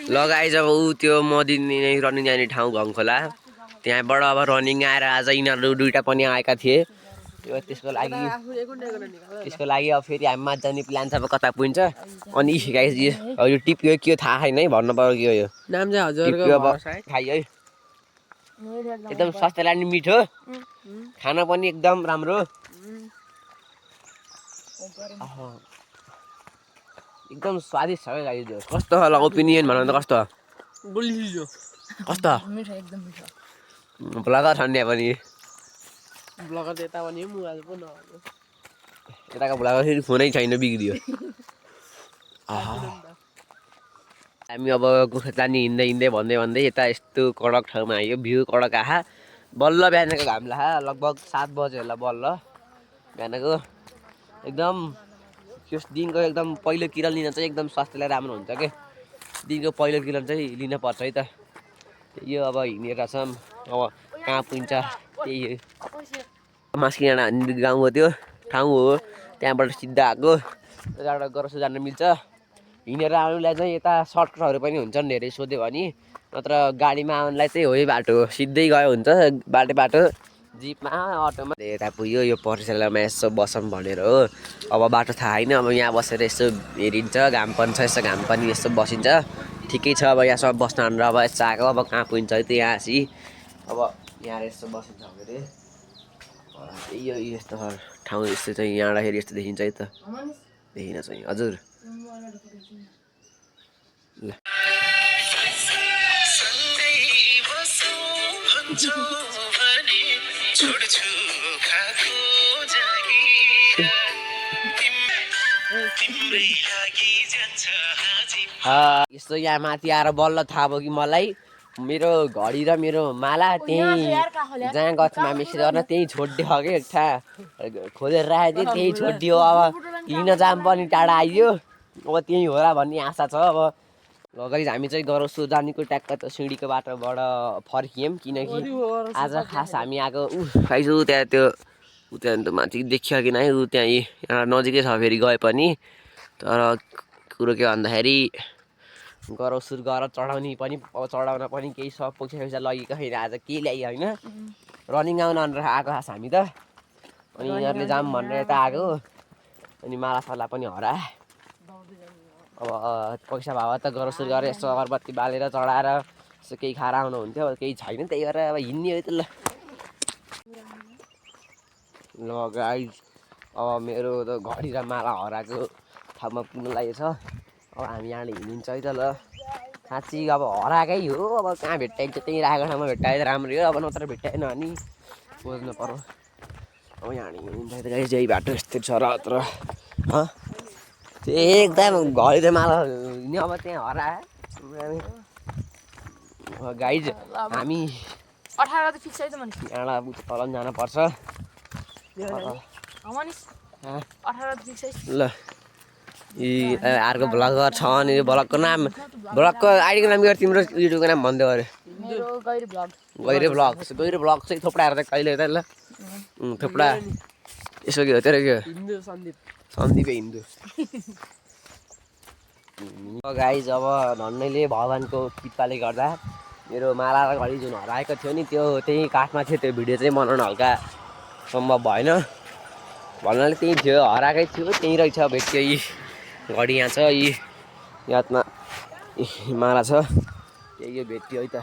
लगाइ जब ऊ त्यो मदिनी रनिङ जाने ठाउँ घङखोला त्यहाँबाट अब रनिङ आएर आज यिनीहरू दुइटा पनि आएका थिए त्यसको लागि अब फेरि हामी माझ जाने प्लान छ अब कता पुगिन्छ अनि गाइस यो टिप्यो के थाहा छैन है भन्नु पर्यो के हो यो नाम चाहिँ हजुरको खाइ है एकदम स्वास्थ्यलाई पनि मिठो खाना पनि एकदम राम्रो एकदम स्वादिष्ट छ गाइस यो कस्तो होला ओपिनियन भन्नु त कस्तो कस्तो मिठो एकदम मिठो ब्लगर छन् नि पनि ब्लगर यता पनि मोबाइल पो नहोस् यताको ब्लगर फेरि फोनै छैन बिग्रियो हामी अब गोर्खाली हिँड्दै भन्दै यता यस्तो कडक ठाउँमा आयो भ्यू कडक आहा बल्ल बिहानको घाम लाहा लगभग 7 बजे होला बल्ल बिहानको एकदम त्यस दिनको एकदम पहिलो किरण लिन चाहिँ एकदम स्वास्थ्यलाई राम्रो हुन्छ के दिनको पहिलो किरण चाहिँ लिन पर्छ है त यो अब हिँडेर छौँ अब कहाँ पुगिन्छ त्यही हो मास्किडाँडा गाउँ हो त्यो ठाउँ हो त्यहाँबाट सिधा आएको त्यहाँबाट गरसो जान मिल्छ हिँडेर आउनुलाई चाहिँ यता सर्टकटहरू पनि हुन्छन् धेरै सोध्यो भने नत्र गाडीमा आउनुलाई चाहिँ हो बाटो सिधै गयो हुन्छ बाटो जिपमा अटोमा यता पुग्यो यो पर्सेलामा यसो बसौँ भनेर हो अब बाटो थाहा छैन अब यहाँ बसेर यसो हेरिन्छ घाम पनि छ यसो घाम पनि यसो बसिन्छ ठिकै छ अब यहाँ सब बस्न भनेर अब यसो आएको अब कहाँ पुगिन्छ है त यहाँ सी अब यहाँ यसो बसिन्छ अरे यो यस्तो ठाउँ यस्तो चाहिँ यहाँबाट यस्तो देखिन्छ है त देखिन चाहिँ हजुर ल यस्तो यहाँ माथि आएर बल्ल थाहा भयो कि मलाई मेरो घडी र मेरो माला त्यही जहाँ गछमा मिक्स गर्न त्यही छोडिदियो कि ठा खोजेर राखेको थिएँ त्यही छोडिदियो अब हिँड्न जाम पनि टाढा आइयो अब त्यही होला भन्ने आशा छ अब गाइस हामी चाहिँ गरौसो जानेको ट्याक्क त सिँढीको बाटोबाट फर्कियौँ किनकि आज खास हामी आएको खाइसु त्यहाँ त्यो त्यहाँ त माथि देखियो कि नै त्यहाँ यहाँ नजिकै छ फेरि गए पनि तर कुरो के भन्दाखेरि गरौसुर गरेर चढाउने पनि अब चढाउन पनि केही सब पैसा लगेको छैन आज के ल्यायो होइन रनिङ आउन भनेर आएको खास हामी त अनि यिनीहरूले जाम भनेर यता आएको अनि मालासाला पनि हरा अब पैसा भए त गरौसुर गरेर यसो अगरबत्ती बालेर चढाएर यसो केही खाएर आउनु हुन्थ्यो अब केही छैन त्यही भएर अब हिँड्ने हो त ल गाइस अब मेरो त घडी र माला हराएको ठाउँमा पुग्नु लागेको छ अब हामी यहाँले हिँडिन्छ है त ल साँच्ची अब हराएकै हो अब कहाँ भेट्टाइन्छ त्यहीँ राखेको ठाउँमा भेट्टाए राम्रो हो अब नत्र भेट्टाएन भने खोज्नु पर्यो अब यहाँ हिँडिन्छ है त गाइस यही बाटो यस्तै छ र अत्र एकदम घडी त माला हिँड्यो अब त्यहाँ हरायो गाइस हामी 18 त फिक्स है त मन यहाँबाट तल जानुपर्छ 18 त फिक्स है ल यी अर्को ब्लगर छ अनि यो ब्लगको नाम ब्लगको आइडीको नाम के तिम्रो युट्युबको नाम भन्दै अरे मेरो गैरे ब्लग चाहिँ थोपडाहरू त कहिले त ल थोपडा यसो के हो तेरो के हो सन्दीप हिन्दू गाइस अब धन्यले भगवान्को कृपाले गर्दा मेरो माला र घडी जुन हराएको थियो नि त्यो त्यही काठमा थियो त्यो भिडियो चाहिँ बनाउन हल्का सम्भव भएन भन्नाले त्यही थियो हराएकै थियो त्यहीँ रहेछ भेट्यो यी घडी यहाँ छ यी यादमा माला छ त्यही यो भेट्यो है त